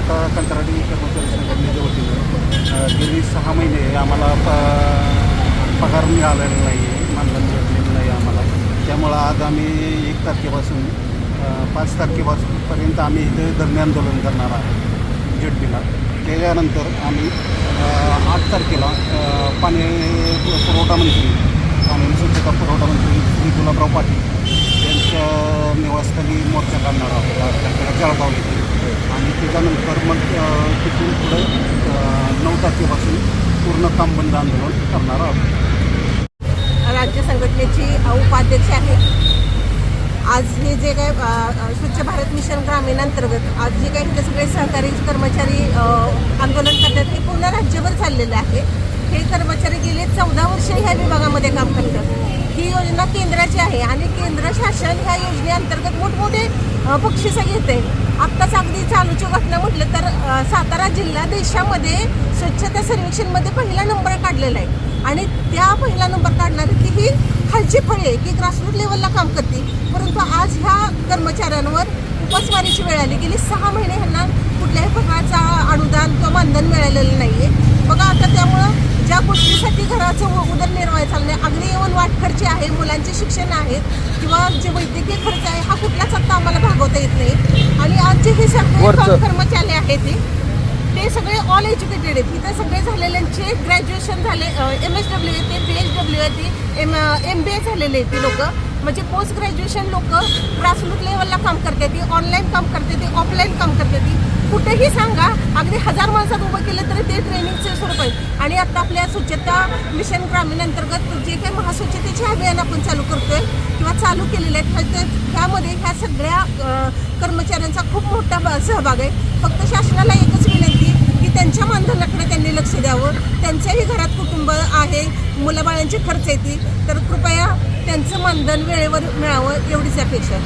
स्वच्छता कंत्राटी कर्मचारी संघटनेच्या वतीनं गेली 6 महिने आम्हाला पगार मिळालेला नाही आहे, मानधन मिळालेलं नाही आम्हाला. त्यामुळं आज आम्ही 1 तारखेपासून 5 तारखेपासूनपर्यंत आम्ही इथे धरणे आंदोलन करणार आहोत जेडपीला. त्याच्यानंतर आम्ही 8 तारखेला पाणी पुरवठा मंत्री आणि स्वच्छता पुरवठा मंत्री श्री गुलाबराव पाटील यांच्या निवासस्थानी मोर्चा काढणार आहोत तारखेला जळगाव येथे. आणि त्याच्यानंतर मग तिथून पुढे 9 तारखेपासून पूर्ण काम बंद आंदोलन करणार आहोत. राज्य संघटनेची उपाध्यक्ष आहे. आज हे जे काय स्वच्छ भारत मिशन ग्रामीण अंतर्गत आज जे काही इथे सगळे सहकारी कर्मचारी आंदोलन करतात हे पूर्ण राज्यभर चाललेलं आहे. हे कर्मचारी गेले 14 वर्ष ह्या विभागामध्ये काम करतात. ही योजना केंद्राची आहे आणि केंद्र शासन ह्या योजनेअंतर्गत मोठमोठे बक्षिसं घेते. आत्ताच अगदी चालूची घटना म्हटलं तर सातारा जिल्हा देशामध्ये स्वच्छता सर्वेक्षणमध्ये पहिला नंबर काढलेला आहे. आणि त्या पहिला नंबर काढणारी ती ही खालची फळी आहे की ग्रासरूट लेवलला काम करते. परंतु आज ह्या कर्मचाऱ्यांवर उपासमारीची वेळ आली. गेली 6 महिने ह्यांना कुठल्याही प्रकारचा अनुदान किंवा मानधन मिळालेलं नाही आहे. बघा आता त्यामुळं ज्या गोष्टीसाठी घराचं उदरनिर्वाह चालणे अगदी येऊन वाट खर्च आहे, मुलांचे शिक्षण आहेत किंवा जे वैद्यकीय खर्च आहे हा कुठलाच आता आम्हाला भागवता येत नाही. आणि आज जे हे सगळे कर्मचारी आहेत ते सगळे ऑल एज्युकेटेड आहेत. इथं सगळे झालेल्यांचे ग्रॅज्युएशन झाले, MSW येते, PhW येते, MBA झालेले आहेत ती लोक. म्हणजे पोस्ट ग्रॅज्युएशन लोक ग्रासरूट लेवलला काम करते, ती ऑनलाईन काम करते, ती ऑफलाईन काम करते. ती कुठेही सांगा अगदी 1000 माणसात उभं केलं तरी ते ट्रेनिंगचे स्वरूप आहे. आणि आता आपल्या स्वच्छता मिशन ग्रामीण अंतर्गत जे काही महास्वच्छतेचे अभियान आपण चालू करतोय किंवा चालू केलेले आहेत त्यामध्ये ह्या सगळ्या कर्मचाऱ्यांचा खूप मोठा सहभाग आहे. फक्त शासनाला एकच विनंती की त्यांच्या मानधनाकडे त्यांनी लक्ष द्यावं. त्यांच्याही घरात कुटुंब आहे, मुलाबाळांची खर्च येते, तर कृपया त्यांचं मानधन वेळेवर मिळावं एवढीच अपेक्षा.